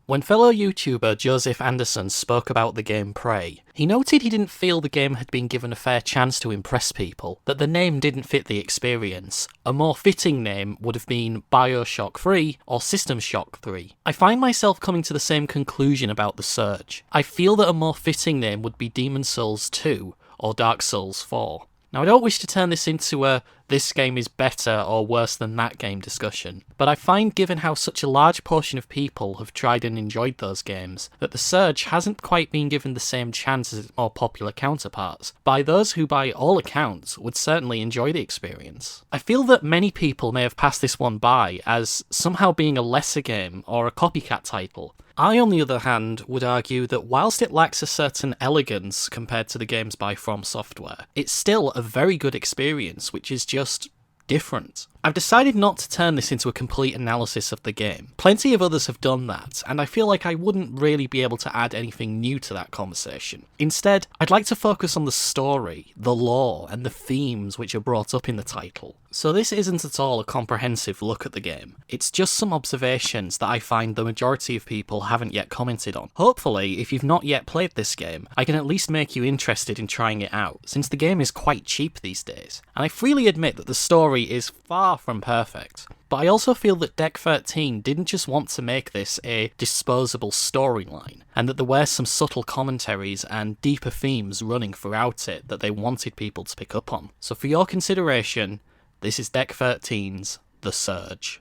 When fellow YouTuber Joseph Anderson spoke about the game Prey, he noted he didn't feel the game had been given a fair chance to impress people, that the name didn't fit the experience. A more fitting name would have been Bioshock 3 or System Shock 3. I find myself coming to the same conclusion about The Surge. I feel that a more fitting name would be Demon's Souls 2 or Dark Souls 4. Now, I don't wish to turn this into a this game is better or worse than that game discussion, but I find given how such a large portion of people have tried and enjoyed those games, that The Surge hasn't quite been given the same chance as its more popular counterparts, by those who by all accounts would certainly enjoy the experience. I feel that many people may have passed this one by as somehow being a lesser game or a copycat title. I, on the other hand, would argue that whilst it lacks a certain elegance compared to the games by From Software, it's still a very good experience, which is just different. I've decided not to turn this into a complete analysis of the game. Plenty of others have done that, and I feel like I wouldn't really be able to add anything new to that conversation. Instead, I'd like to focus on the story, the lore, and the themes which are brought up in the title. So this isn't at all a comprehensive look at the game. It's just some observations that I find the majority of people haven't yet commented on. Hopefully, if you've not yet played this game, I can at least make you interested in trying it out, since the game is quite cheap these days. And I freely admit that the story is far from perfect. But I also feel that Deck 13 didn't just want to make this a disposable storyline, and that there were some subtle commentaries and deeper themes running throughout it that they wanted people to pick up on. So for your consideration, this is Deck 13's The Surge.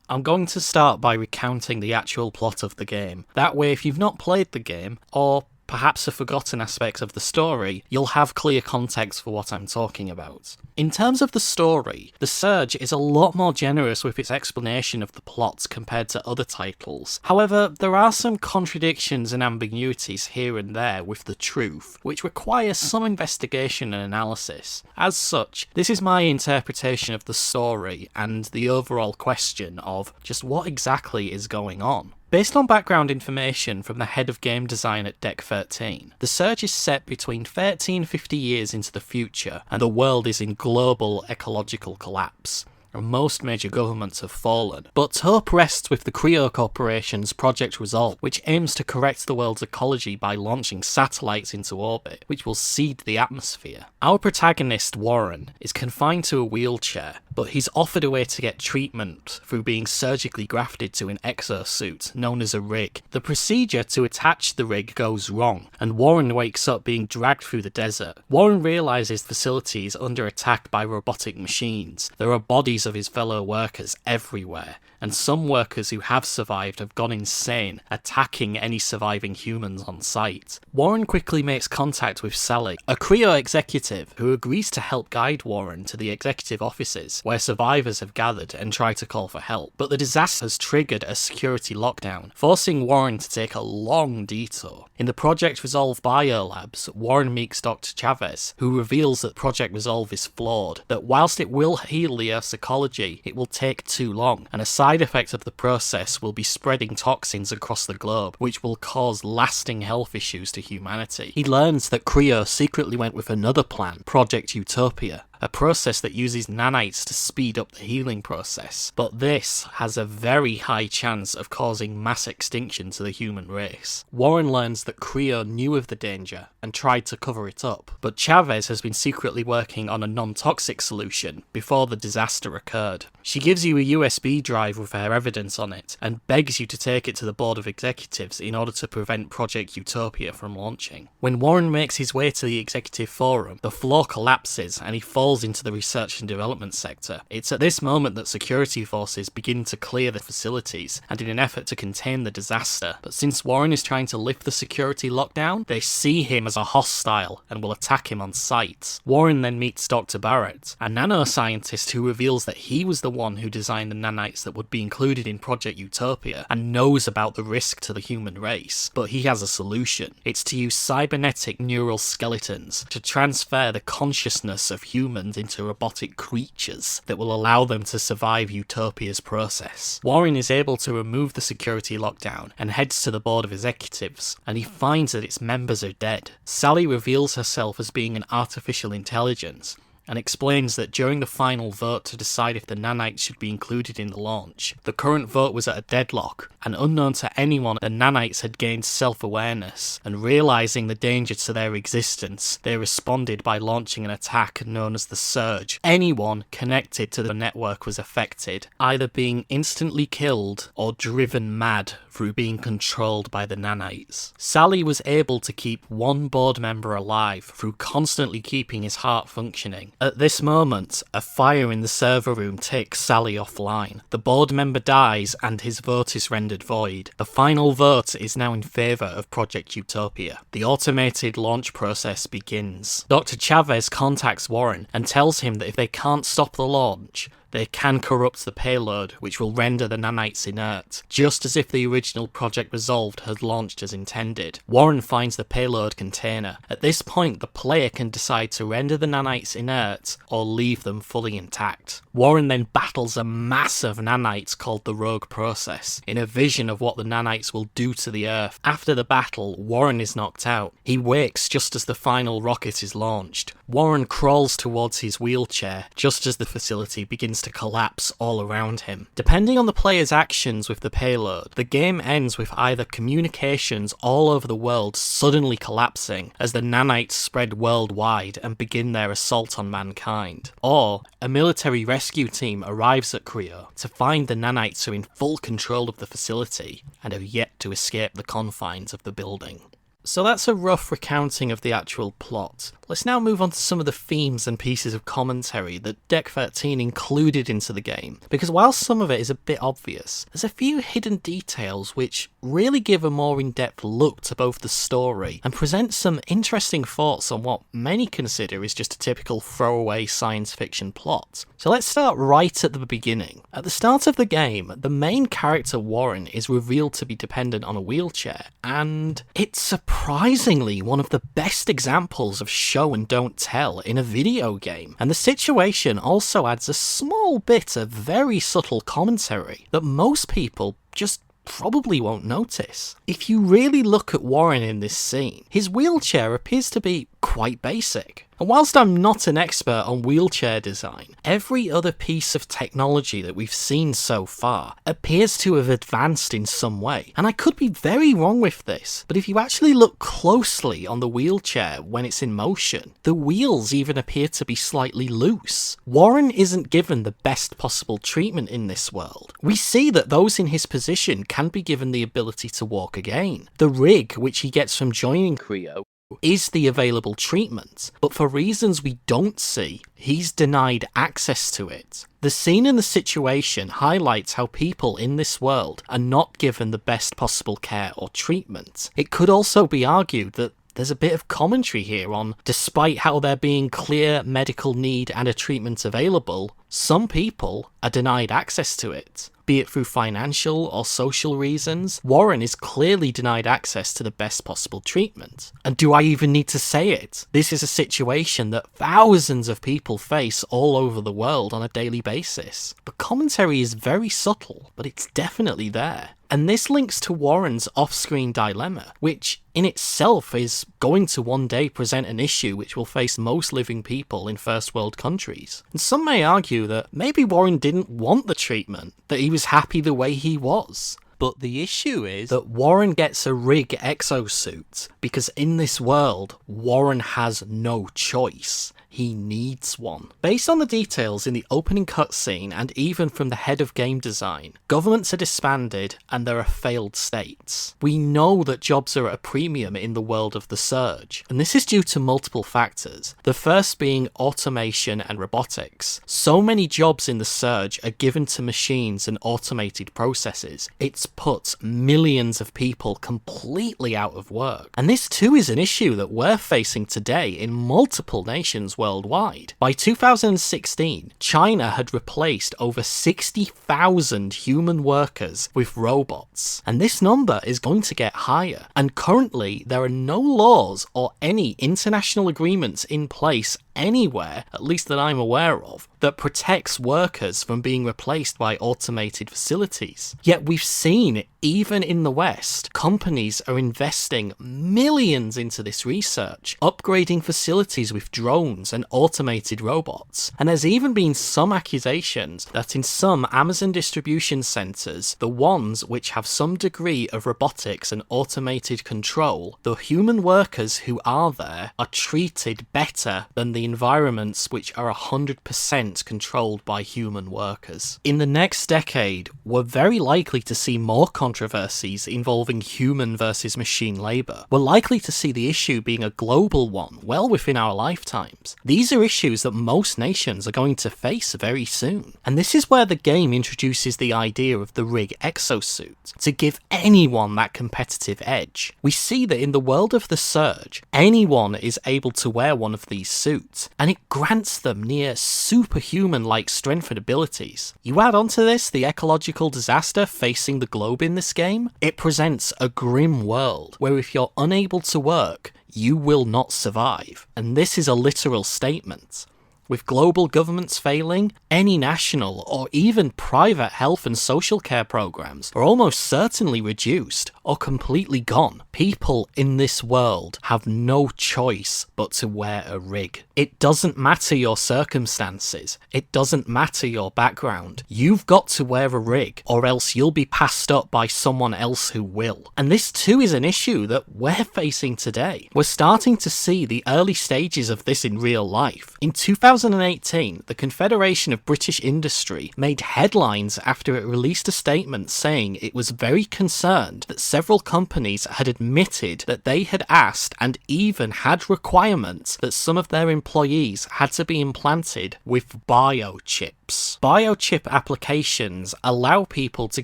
I'm going to start by recounting the actual plot of the game. That way, if you've not played the game, or perhaps have forgotten aspects of the story, you'll have clear context for what I'm talking about. In terms of the story, The Surge is a lot more generous with its explanation of the plot compared to other titles. However, there are some contradictions and ambiguities here and there with the truth, which require some investigation and analysis. As such, this is my interpretation of the story and the overall question of just what exactly is going on. Based on background information from the head of game design at Deck 13, The Surge is set between 1350 years into the future, and the world is in global ecological collapse. Most major governments have fallen, but hope rests with the Creo Corporation's Project Resolve, which aims to correct the world's ecology by launching satellites into orbit, which will seed the atmosphere. Our protagonist, Warren, is confined to a wheelchair, but he's offered a way to get treatment through being surgically grafted to an exosuit known as a rig. The procedure to attach the rig goes wrong, and Warren wakes up being dragged through the desert. Warren realises the facility is under attack by robotic machines. There are bodies of his fellow workers everywhere, and some workers who have survived have gone insane, attacking any surviving humans on site. Warren quickly makes contact with Sally, a Creo executive who agrees to help guide Warren to the executive offices, where survivors have gathered and try to call for help. But the disaster has triggered a security lockdown, forcing Warren to take a long detour. In the Project Resolve biolabs, Warren meets Dr. Chavez, who reveals that Project Resolve is flawed, that whilst it will heal the Earth's ecology, it will take too long, and a side effect of the process will be spreading toxins across the globe, which will cause lasting health issues to humanity. He learns that Creo secretly went with another plan, Project Utopia, a process that uses nanites to speed up the healing process, but this has a very high chance of causing mass extinction to the human race. Warren learns that Creo knew of the danger and tried to cover it up, but Chavez has been secretly working on a non-toxic solution before the disaster occurred. She gives you a USB drive with her evidence on it, and begs you to take it to the board of executives in order to prevent Project Utopia from launching. When Warren makes his way to the executive forum, the floor collapses and he falls into the research and development sector. It's at this moment that security forces begin to clear the facilities, and in an effort to contain the disaster. But since Warren is trying to lift the security lockdown, they see him as a hostile and will attack him on sight. Warren then meets Dr. Barrett, a nanoscientist who reveals that he was the one who designed the nanites that would be included in Project Utopia, and knows about the risk to the human race. But he has a solution. It's to use cybernetic neural skeletons to transfer the consciousness of humans into robotic creatures that will allow them to survive Utopia's process. Warren is able to remove the security lockdown and heads to the board of executives, and he finds that its members are dead. Sally reveals herself as being an artificial intelligence, and explains that during the final vote to decide if the nanites should be included in the launch, the current vote was at a deadlock, and unknown to anyone, the nanites had gained self-awareness, and realising the danger to their existence, they responded by launching an attack known as the Surge. Anyone connected to the network was affected, either being instantly killed or driven mad through being controlled by the nanites. Sally was able to keep one board member alive through constantly keeping his heart functioning. At this moment, a fire in the server room takes Sally offline. The board member dies and his vote is rendered void. The final vote is now in favour of Project Utopia. The automated launch process begins. Dr. Chavez contacts Warren and tells him that if they can't stop the launch, they can corrupt the payload, which will render the nanites inert, just as if the original Project Resolved had launched as intended. Warren finds the payload container. At this point, the player can decide to render the nanites inert or leave them fully intact. Warren then battles a mass of nanites called the Rogue Process, in a vision of what the nanites will do to the Earth. After the battle, Warren is knocked out. He wakes just as the final rocket is launched. Warren crawls towards his wheelchair, just as the facility begins to collapse all around him. Depending on the player's actions with the payload, the game ends with either communications all over the world suddenly collapsing as the nanites spread worldwide and begin their assault on mankind, or a military rescue team arrives at Creo to find the nanites are in full control of the facility and have yet to escape the confines of the building. So that's a rough recounting of the actual plot. Let's now move on to some of the themes and pieces of commentary that Deck 13 included into the game, because while some of it is a bit obvious, there's a few hidden details which really give a more in-depth look to both the story and present some interesting thoughts on what many consider is just a typical throwaway science fiction plot. So let's start right at the beginning. At the start of the game, the main character Warren is revealed to be dependent on a wheelchair, and it's surprisingly one of the best examples of show and don't tell in a video game, and the situation also adds a small bit of very subtle commentary that most people just probably won't notice. If you really look at Warren in this scene, his wheelchair appears to be quite basic. And whilst I'm not an expert on wheelchair design, every other piece of technology that we've seen so far appears to have advanced in some way. And I could be very wrong with this, but if you actually look closely on the wheelchair when it's in motion, the wheels even appear to be slightly loose. Warren isn't given the best possible treatment in this world. We see that those in his position can be given the ability to walk again. The rig, which he gets from joining Creo, is the available treatment, but for reasons we don't see, he's denied access to it. The scene and the situation highlights how people in this world are not given the best possible care or treatment. It could also be argued that there's a bit of commentary here on, despite how there being clear medical need and a treatment available, some people are denied access to it. Be it through financial or social reasons, Warren is clearly denied access to the best possible treatment. And do I even need to say it? This is a situation that thousands of people face all over the world on a daily basis. The commentary is very subtle, but it's definitely there. And this links to Warren's off-screen dilemma, which in itself is going to one day present an issue which will face most living people in first world countries. And some may argue that maybe Warren didn't want the treatment, that he was happy the way he was. But the issue is that Warren gets a rig exosuit because in this world, Warren has no choice. He needs one. Based on the details in the opening cutscene and even from the head of game design, governments are disbanded and there are failed states. We know that jobs are at a premium in the world of the Surge, and this is due to multiple factors. The first being automation and robotics. So many jobs in the Surge are given to machines and automated processes. It's put millions of people completely out of work. And this too is an issue that we're facing today in multiple nations worldwide. By 2016, China had replaced over 60,000 human workers with robots, and this number is going to get higher. And currently, there are no laws or any international agreements in place anywhere, at least that I'm aware of, that protects workers from being replaced by automated facilities. Yet we've seen, even in the West, companies are investing millions into this research, upgrading facilities with drones and automated robots. And there's even been some accusations that in some Amazon distribution centres, the ones which have some degree of robotics and automated control, the human workers who are there are treated better than the environments which are 100% controlled by human workers. In the next decade, we're very likely to see more controversies involving human versus machine labour. We're likely to see the issue being a global one well within our lifetimes. These are issues that most nations are going to face very soon. And this is where the game introduces the idea of the rig exosuit, to give anyone that competitive edge. We see that in the world of the Surge, anyone is able to wear one of these suits, and it grants them near superhuman-like strength and abilities. You add onto this the ecological disaster facing the globe in this game, it presents a grim world where if you're unable to work, you will not survive. And this is a literal statement. With global governments failing, any national or even private health and social care programs are almost certainly reduced or completely gone. People in this world have no choice but to wear a rig. It doesn't matter your circumstances, it doesn't matter your background, you've got to wear a rig or else you'll be passed up by someone else who will. And this too is an issue that we're facing today. We're starting to see the early stages of this in real life. In 2018, the Confederation of British Industry made headlines after it released a statement saying it was very concerned that several companies had admitted that they had asked and even had requirements that some of their employees had to be implanted with biochips. Biochip applications allow people to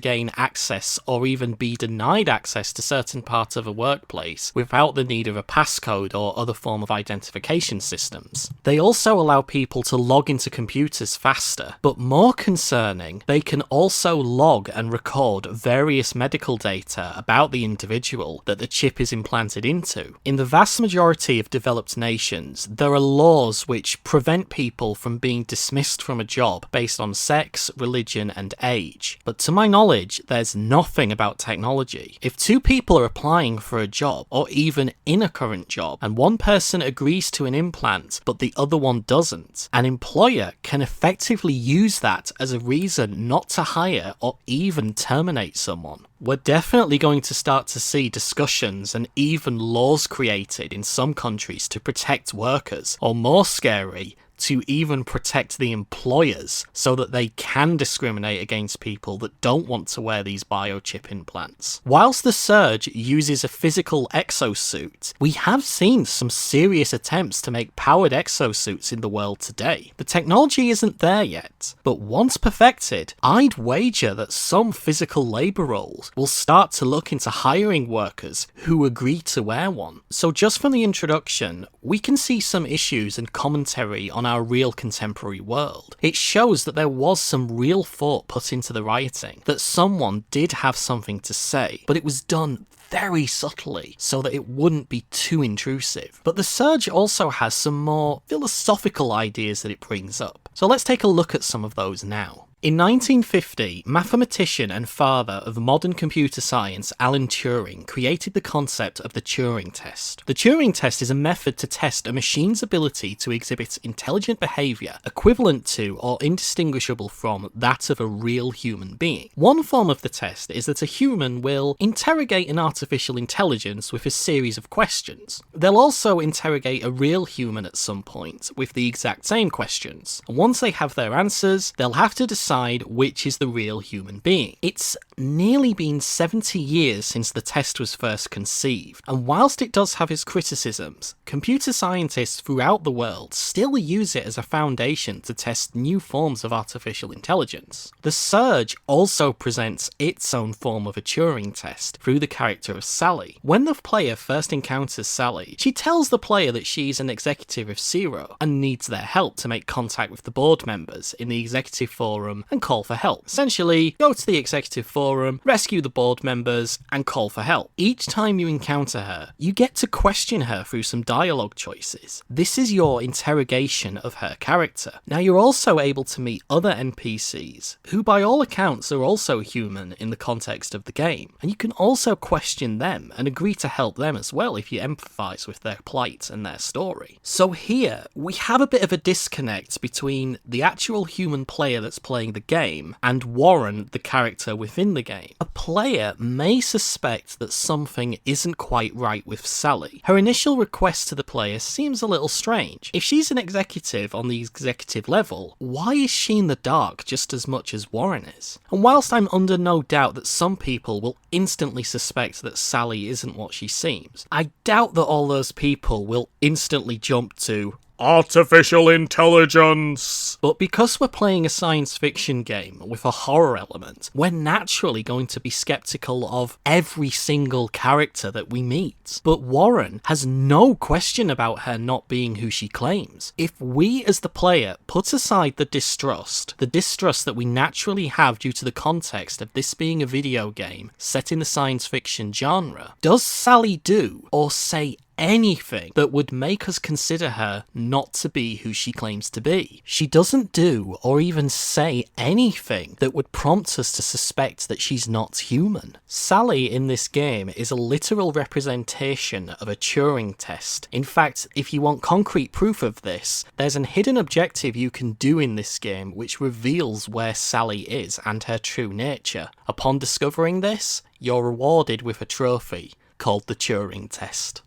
gain access or even be denied access to certain parts of a workplace without the need of a passcode or other form of identification systems. They also allow people to log into computers faster, but more concerning, they can also log and record various medical data about the individual that the chip is implanted into. In the vast majority of developed nations, there are laws which prevent people from being dismissed from a job based on sex, religion, and age. But to my knowledge, there's nothing about technology. If two people are applying for a job, or even in a current job, and one person agrees to an implant, but the other one doesn't, an employer can effectively use that as a reason not to hire or even terminate someone. We're definitely going to start to see discussions and even laws created in some countries to protect workers, or more scary, to even protect the employers so that they can discriminate against people that don't want to wear these biochip implants. Whilst the Surge uses a physical exosuit, we have seen some serious attempts to make powered exosuits in the world today. The technology isn't there yet, but once perfected, I'd wager that some physical labour roles will start to look into hiring workers who agree to wear one. So just from the introduction, we can see some issues and commentary on our real contemporary world. It shows that there was some real thought put into the writing, that someone did have something to say, but it was done very subtly so that it wouldn't be too intrusive. But the Surge also has some more philosophical ideas that it brings up. So let's take a look at some of those now. In 1950, mathematician and father of modern computer science Alan Turing created the concept of the Turing test. The Turing test is a method to test a machine's ability to exhibit intelligent behaviour equivalent to or indistinguishable from that of a real human being. One form of the test is that a human will interrogate an artificial intelligence with a series of questions. They'll also interrogate a real human at some point with the exact same questions. And once they have their answers, they'll have to decide which is the real human being. It's nearly been 70 years since the test was first conceived, and whilst it does have its criticisms, computer scientists throughout the world still use it as a foundation to test new forms of artificial intelligence. The Surge also presents its own form of a Turing test through the character of Sally. When the player first encounters Sally, she tells the player that she's an executive of Zero and needs their help to make contact with the board members in the executive forum forum and call for help. Essentially, go to the executive forum, rescue the board members, and call for help. Each time you encounter her, you get to question her through some dialogue choices. This is your interrogation of her character. Now, you're also able to meet other NPCs, who by all accounts are also human in the context of the game, and you can also question them and agree to help them as well if you empathise with their plight and their story. So here, we have a bit of a disconnect between the actual human player that's playing the game and Warren, the character within the game. A player may suspect that something isn't quite right with Sally. Her initial request to the player seems a little strange. If she's an executive on the executive level, why is she in the dark just as much as Warren is? And whilst I'm under no doubt that some people will instantly suspect that Sally isn't what she seems, I doubt that all those people will instantly jump to artificial intelligence. But because we're playing a science fiction game with a horror element, we're naturally going to be skeptical of every single character that we meet. But Warren has no question about her not being who she claims. If we as the player put aside the distrust that we naturally have due to the context of this being a video game set in the science fiction genre, does Sally do or say anything that would make us consider her not to be who she claims to be? She doesn't do or even say anything that would prompt us to suspect that she's not human. Sally in this game is a literal representation of a Turing test. In fact, if you want concrete proof of this, there's an hidden objective you can do in this game which reveals where Sally is and her true nature. Upon discovering this, you're rewarded with a trophy called the Turing test.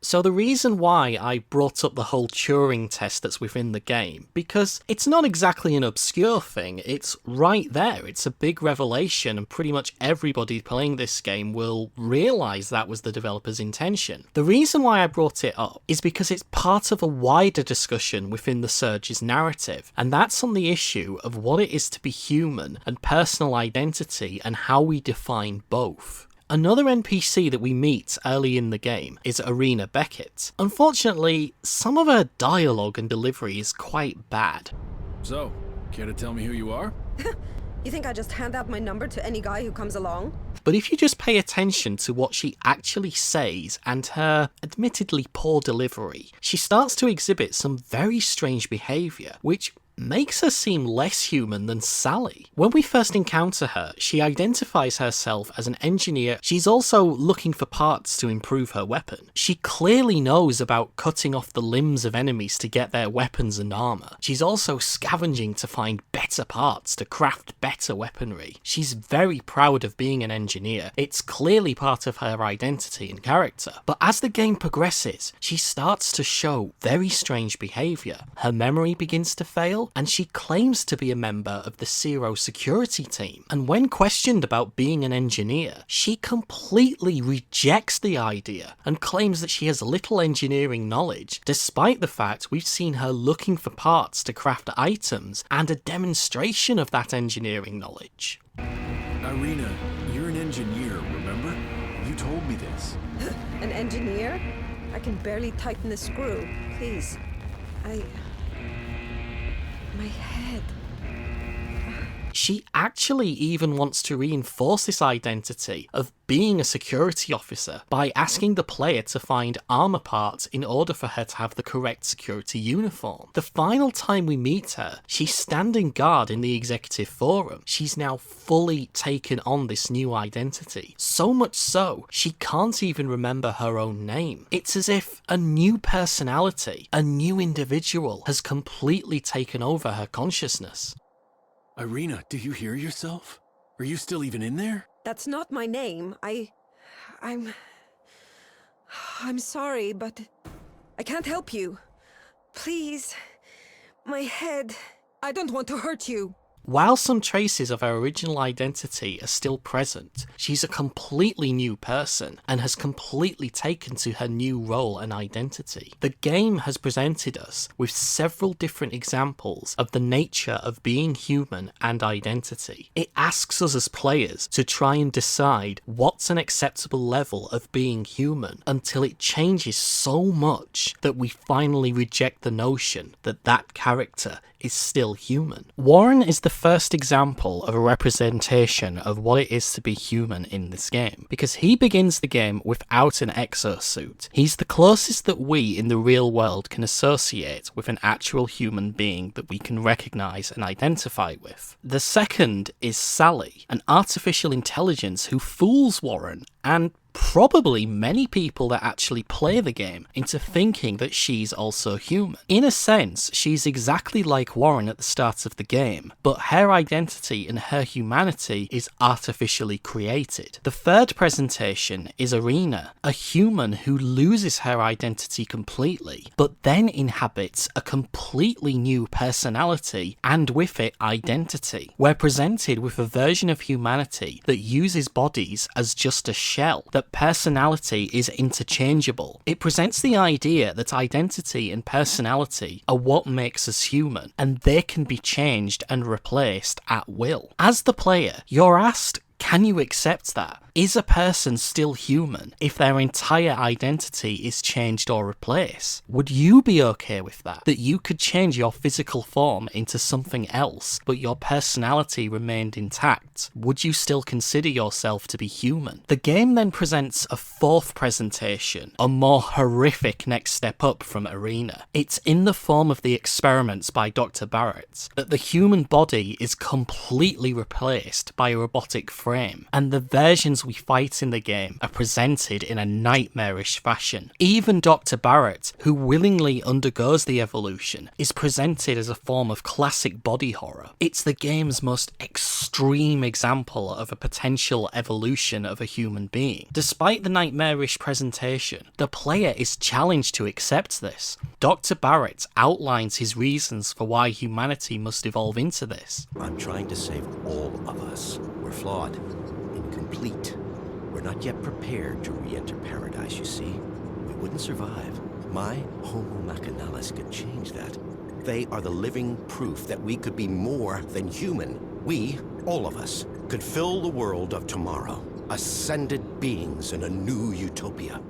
So the reason why I brought up the whole Turing test that's within the game, because it's not exactly an obscure thing, it's right there, it's a big revelation, and pretty much everybody playing this game will realise that was the developer's intention. The reason why I brought it up is because it's part of a wider discussion within the Surge's narrative, and that's on the issue of what it is to be human and personal identity and how we define both. Another NPC that we meet early in the game is Arena Beckett. Unfortunately, some of her dialogue and delivery is quite bad. So, care to tell me who you are? You think I just hand out my number to any guy who comes along? But if you just pay attention to what she actually says and her admittedly poor delivery, she starts to exhibit some very strange behaviour, which makes her seem less human than Sally. When we first encounter her, she identifies herself as an engineer. She's also looking for parts to improve her weapon. She clearly knows about cutting off the limbs of enemies to get their weapons and armour. She's also scavenging to find better parts to craft better weaponry. She's very proud of being an engineer. It's clearly part of her identity and character. But as the game progresses, she starts to show very strange behaviour. Her memory begins to fail, and she claims to be a member of the Zero security team. And when questioned about being an engineer, she completely rejects the idea and claims that she has little engineering knowledge, despite the fact we've seen her looking for parts to craft items and a demonstration of that engineering knowledge. Irina, you're an engineer, remember? You told me this. An engineer? I can barely tighten the screw. Please. My head. She actually even wants to reinforce this identity of being a security officer by asking the player to find armor parts in order for her to have the correct security uniform. The final time we meet her, she's standing guard in the executive forum. She's now fully taken on this new identity. So much so, she can't even remember her own name. It's as if a new personality, a new individual, has completely taken over her consciousness. Irina, do you hear yourself? Are you still even in there? That's not my name. I'm sorry, but I can't help you. Please. My head. I don't want to hurt you. While some traces of her original identity are still present, she's a completely new person and has completely taken to her new role and identity. The game has presented us with several different examples of the nature of being human and identity. It asks us as players to try and decide what's an acceptable level of being human until it changes so much that we finally reject the notion that that character is still human. Warren is the first example of a representation of what it is to be human in this game, because he begins the game without an exosuit. He's the closest that we in the real world can associate with an actual human being that we can recognise and identify with. The second is Sally, an artificial intelligence who fools Warren and probably many people that actually play the game into thinking that she's also human. In a sense, she's exactly like Warren at the start of the game, but her identity and her humanity is artificially created. The third presentation is Arena, a human who loses her identity completely, but then inhabits a completely new personality and with it identity. We're presented with a version of humanity that uses bodies as just a shell, that personality is interchangeable. It presents the idea that identity and personality are what makes us human, and they can be changed and replaced at will. As the player, you're asked, can you accept that? Is a person still human if their entire identity is changed or replaced? Would you be okay with that? That you could change your physical form into something else, but your personality remained intact? Would you still consider yourself to be human? The game then presents a fourth presentation, a more horrific next step up from Arena. It's in the form of the experiments by Dr. Barrett, that the human body is completely replaced by a robotic frame, and the versions we fight in the game are presented in a nightmarish fashion. Even Dr. Barrett, who willingly undergoes the evolution, is presented as a form of classic body horror. It's the game's most extreme example of a potential evolution of a human being. Despite the nightmarish presentation, the player is challenged to accept this. Dr. Barrett outlines his reasons for why humanity must evolve into this. I'm trying to save all of us. We're flawed, incomplete. We're not yet prepared to re-enter paradise, you see. We wouldn't survive. My Homo Machinalis could change that. They are the living proof that we could be more than human. We, all of us, could fill the world of tomorrow. Ascended beings in a new utopia.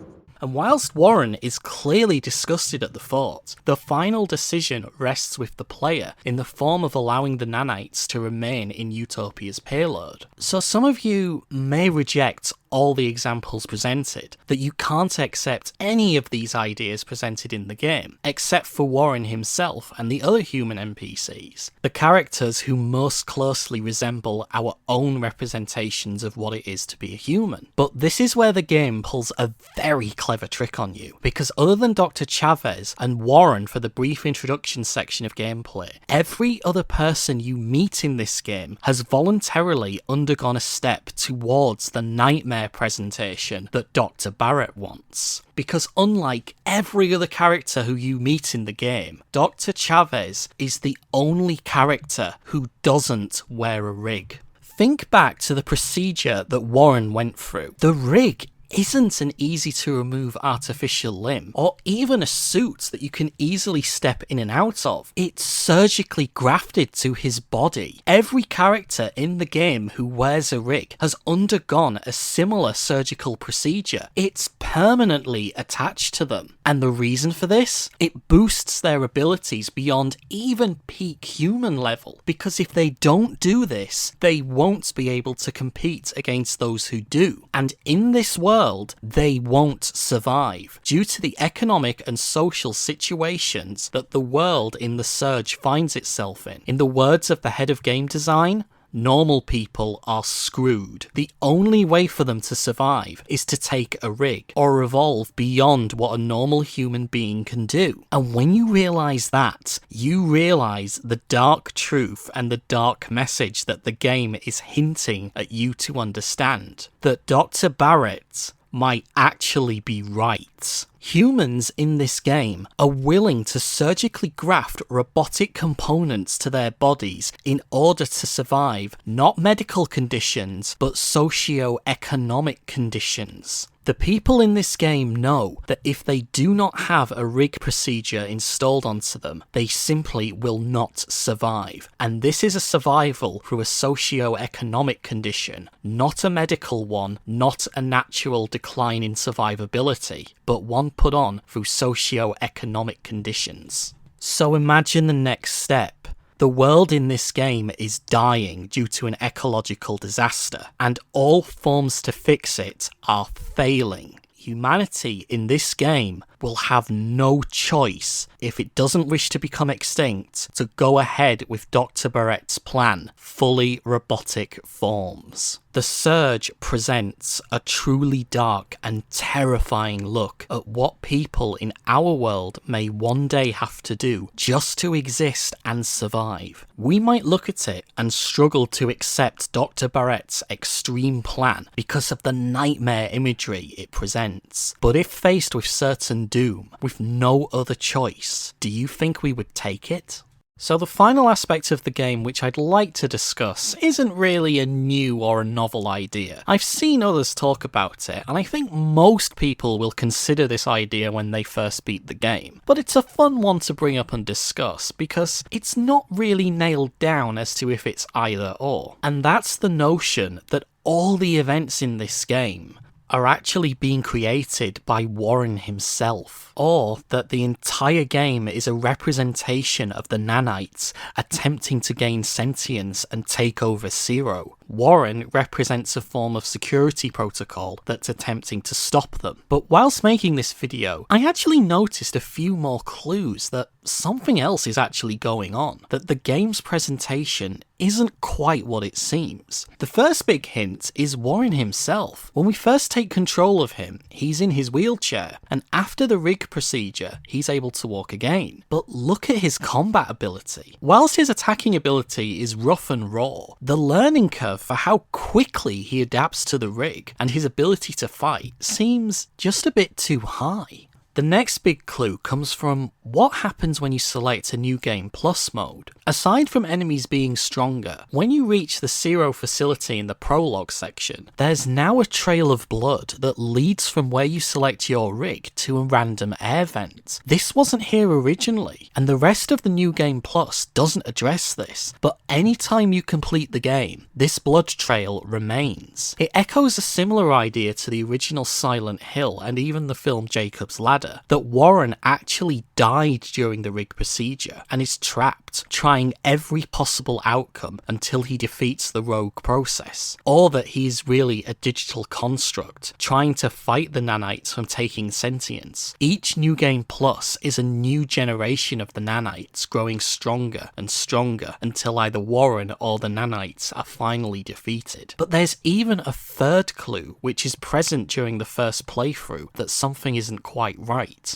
And whilst Warren is clearly disgusted at the thought, the final decision rests with the player in the form of allowing the nanites to remain in Utopia's payload. So some of you may reject all the examples presented, that you can't accept any of these ideas presented in the game, except for Warren himself and the other human NPCs, the characters who most closely resemble our own representations of what it is to be a human. But this is where the game pulls a very clever trick on you, because other than Dr. Chavez and Warren for the brief introduction section of gameplay, every other person you meet in this game has voluntarily undergone a step towards the nightmare presentation that Dr. Barrett wants. Because unlike every other character who you meet in the game, Dr. Chavez is the only character who doesn't wear a rig. Think back to the procedure that Warren went through. The rig isn't an easy to remove artificial limb, or even a suit that you can easily step in and out of. It's surgically grafted to his body. Every character in the game who wears a rig has undergone a similar surgical procedure. It's permanently attached to them. And the reason for this? It boosts their abilities beyond even peak human level, because if they don't do this, they won't be able to compete against those who do. And in this world, they won't survive due to the economic and social situations that the world in the Surge finds itself in. In the words of the head of game design, normal people are screwed. The only way for them to survive is to take a rig or evolve beyond what a normal human being can do. And when you realise that, you realise the dark truth and the dark message that the game is hinting at you to understand. That Dr. Barrett might actually be right. Humans in this game are willing to surgically graft robotic components to their bodies in order to survive not medical conditions, but socio-economic conditions. The people in this game know that if they do not have a rig procedure installed onto them, they simply will not survive. And this is a survival through a socio-economic condition, not a medical one, not a natural decline in survivability, but one put on through socio-economic conditions. So imagine the next step. The world in this game is dying due to an ecological disaster, and all forms to fix it are failing. Humanity in this game will have no choice, if it doesn't wish to become extinct, to go ahead with Dr. Barrett's plan, fully robotic forms. The Surge presents a truly dark and terrifying look at what people in our world may one day have to do just to exist and survive. We might look at it and struggle to accept Dr. Barrett's extreme plan because of the nightmare imagery it presents. But if faced with certain doom, with no other choice, do you think we would take it? So the final aspect of the game which I'd like to discuss isn't really a new or a novel idea. I've seen others talk about it, and I think most people will consider this idea when they first beat the game. But it's a fun one to bring up and discuss, because it's not really nailed down as to if it's either or. And that's the notion that all the events in this game are actually being created by Warren himself, or that the entire game is a representation of the nanites attempting to gain sentience and take over Zero. Warren represents a form of security protocol that's attempting to stop them. But whilst making this video, I actually noticed a few more clues that something else is actually going on, that the game's presentation isn't quite what it seems. The first big hint is Warren himself. When we first take control of him, he's in his wheelchair, and after the rig procedure, he's able to walk again. But look at his combat ability. Whilst his attacking ability is rough and raw, the learning curve for how quickly he adapts to the rig and his ability to fight seems just a bit too high. The next big clue comes from what happens when you select a New Game Plus mode. Aside from enemies being stronger, when you reach the Zero facility in the prologue section, there's now a trail of blood that leads from where you select your rig to a random air vent. This wasn't here originally, and the rest of the New Game Plus doesn't address this, but anytime you complete the game, this blood trail remains. It echoes a similar idea to the original Silent Hill and even the film Jacob's Ladder, that Warren actually died during the rig procedure and is trapped, trying every possible outcome until he defeats the rogue process, or that he's really a digital construct, trying to fight the nanites from taking sentience. Each New Game Plus is a new generation of the nanites growing stronger and stronger until either Warren or the nanites are finally defeated. But there's even a third clue which is present during the first playthrough that something isn't quite right.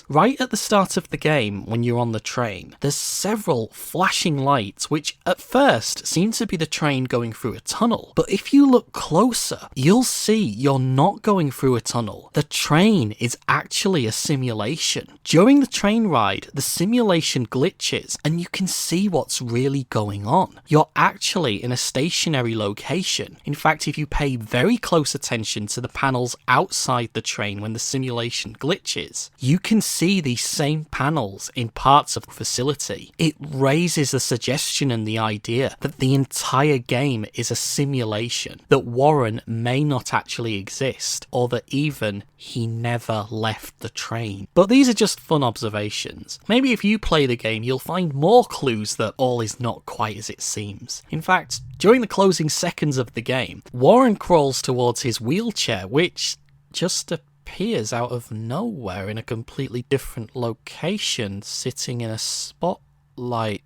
Right at the start of the game, when you're on the train, there's several flashing lights which at first seem to be the train going through a tunnel, but if you look closer, you'll see you're not going through a tunnel. The train is actually a simulation. During the train ride, the simulation glitches and you can see what's really going on. You're actually in a stationary location. In fact, if you pay very close attention to the panels outside the train when the simulation glitches, you can see these same panels in parts of the facility. It raises the suggestion and the idea that the entire game is a simulation, that Warren may not actually exist, or that even he never left the train. But these are just fun observations. Maybe if you play the game, you'll find more clues that all is not quite as it seems. In fact, during the closing seconds of the game, Warren crawls towards his wheelchair, which just appears out of nowhere in a completely different location, sitting in a spotlight.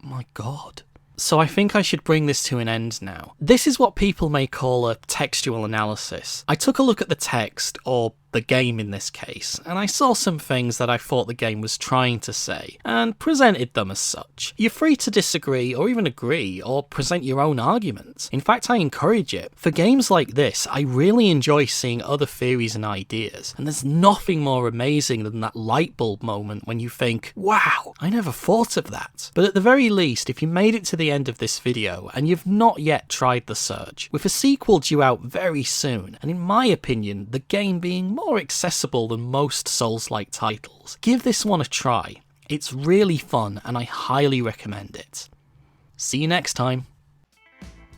My god. So I think I should bring this to an end now. This is what people may call a textual analysis. I took a look at the text, or the game in this case, and I saw some things that I thought the game was trying to say, and presented them as such. You're free to disagree or even agree, or present your own arguments. In fact, I encourage it. For games like this, I really enjoy seeing other theories and ideas, and there's nothing more amazing than that light bulb moment when you think, wow, I never thought of that. But at the very least, if you made it to the end of this video and you've not yet tried The Surge, with a sequel due out very soon, and in my opinion, the game being more accessible than most Souls-like titles, give this one a try. It's really fun and I highly recommend it. See you next time.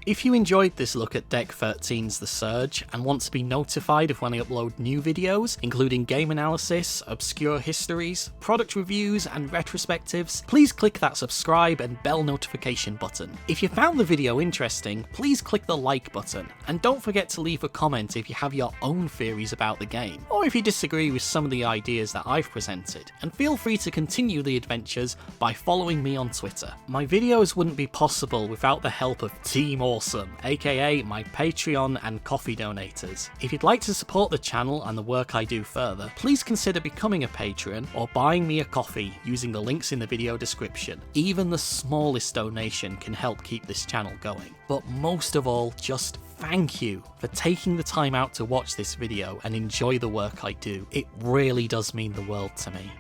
If you enjoyed this look at Deck 13's The Surge and want to be notified of when I upload new videos, including game analysis, obscure histories, product reviews and retrospectives, please click that subscribe and bell notification button. If you found the video interesting, please click the like button, and don't forget to leave a comment if you have your own theories about the game, or if you disagree with some of the ideas that I've presented, and feel free to continue the adventures by following me on Twitter. My videos wouldn't be possible without the help of Team Awesome, aka my Patreon and coffee donators. If you'd like to support the channel and the work I do further, please consider becoming a patron or buying me a coffee using the links in the video description. Even the smallest donation can help keep this channel going. But most of all, just thank you for taking the time out to watch this video and enjoy the work I do. It really does mean the world to me.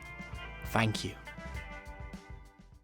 Thank you.